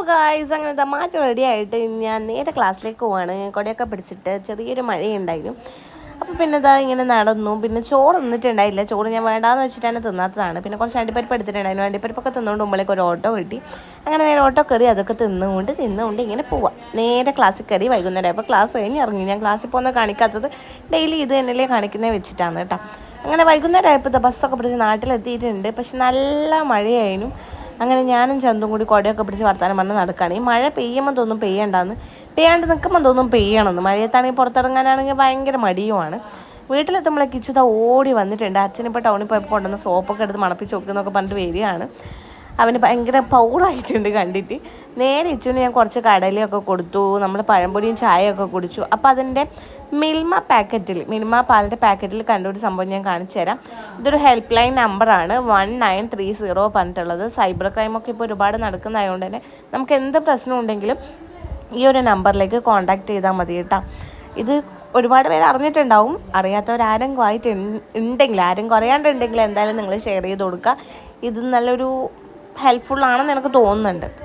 Guys അങ്ങനെ മാറ്റ ready ആയിട്ട് ഞാൻ നേരെ ക്ലാസ്സിലേക്ക് പോവാണ്. കൊടയൊക്കെ പിടിച്ചിട്ട് ചെറിയൊരു മഴയുണ്ടായിരുന്നു. അപ്പോൾ പിന്നെ ഇതാ ഇങ്ങനെ നടന്നു. പിന്നെ ചോറ് തിന്നിട്ടുണ്ടായില്ല. ചോറ് ഞാൻ വേണ്ടാന്ന് വെച്ചിട്ടാണ് തിന്നാത്തതാണ്. പിന്നെ കുറച്ച് അണ്ടിപ്പരിപ്പ് എടുത്തിട്ടുണ്ടായിരുന്നു. അണ്ടിപ്പരിപ്പൊക്കെ തിന്നുകൊണ്ട് മുമ്പിലേക്ക് ഒരു ഓട്ടോ കിട്ടി. അങ്ങനെ നേരെ ഓട്ടോ കയറി അതൊക്കെ തിന്നുകൊണ്ട് ഇങ്ങനെ പോവാം. നേരെ ക്ലാസ്സിൽ കയറി വൈകുന്നേരം അപ്പോൾ ക്ലാസ് കഴിഞ്ഞ് ഇറങ്ങി. ഞാൻ ക്ലാസ്സിൽ പോകുന്നത് കാണിക്കാത്തത് ഡെയിലി ഇത് തന്നെയല്ലേ കാണിക്കുന്നത് വെച്ചിട്ടാണ് കേട്ടോ. അങ്ങനെ വൈകുന്നേരം ആയപ്പോൾ ബസ്സൊക്കെ പിടിച്ച് നാട്ടിലെത്തിയിട്ടുണ്ട്. പക്ഷെ നല്ല മഴയായിരുന്നു. അങ്ങനെ ഞാനും ചന്തും കൂടി കുടയൊക്കെ പിടിച്ച് വർത്താനം പറഞ്ഞ് നടക്കുകയാണ്. ഈ മഴ പെയ്യുമ്പോൾ തോന്നും പെയ്യണ്ടെന്ന്, പെയ്യാണ്ട് നിൽക്കുമ്പോൾ തോന്നും പെയ്യണമെന്ന്. മഴയത്താണെങ്കിൽ പുറത്തിറങ്ങാനാണെങ്കിൽ ഭയങ്കര മടിയുമാണ്. വീട്ടിലെത്തുമ്പോഴേക്ക് ഇച്ചിത ഓടി വന്നിട്ടുണ്ട്. അച്ഛനിപ്പോൾ ടൗണിൽ പോയപ്പോൾ കൊണ്ടുവന്ന് സോപ്പൊക്കെ എടുത്ത് മണപ്പിച്ച് നോക്കുന്നൊക്കെ പറഞ്ഞിട്ട് വരികയാണ്. അവന് ഭയങ്കര പൗറായിട്ടുണ്ട് കണ്ടിട്ട്. നേരെ ഇച്ചുവിന് ഞാൻ കുറച്ച് കടലയൊക്കെ കൊടുത്തു. നമ്മൾ പഴംപൊരിയും ചായയൊക്കെ കുടിച്ചു. അപ്പോൾ അതിൻ്റെ മിൽമ പാലിൻ്റെ പാക്കറ്റിൽ കണ്ടൊരു സംഭവം ഞാൻ കാണിച്ചു തരാം. ഇതൊരു ഹെൽപ്പ് ലൈൻ നമ്പറാണ് 1930 പറഞ്ഞിട്ടുള്ളത്. സൈബർ ക്രൈമൊക്കെ ഇപ്പോൾ ഒരുപാട് നടക്കുന്നതായതുകൊണ്ട് തന്നെ നമുക്ക് എന്ത് പ്രശ്നം ഉണ്ടെങ്കിലും ഈ ഒരു നമ്പറിലേക്ക് കോൺടാക്റ്റ് ചെയ്താൽ മതി കേട്ടോ. ഇത് ഒരുപാട് പേര് അറിഞ്ഞിട്ടുണ്ടാവും. അറിയാത്തവരാരെങ്കിലും ആയിട്ടുണ്ടെങ്കിൽ, ആരും കുറയാണ്ടുണ്ടെങ്കിൽ എന്തായാലും നിങ്ങൾ ഷെയർ ചെയ്ത് കൊടുക്കുക. ഇത് നല്ലൊരു ഹെൽപ്ഫുള്ളാണെന്ന് എനിക്ക് തോന്നുന്നുണ്ട്.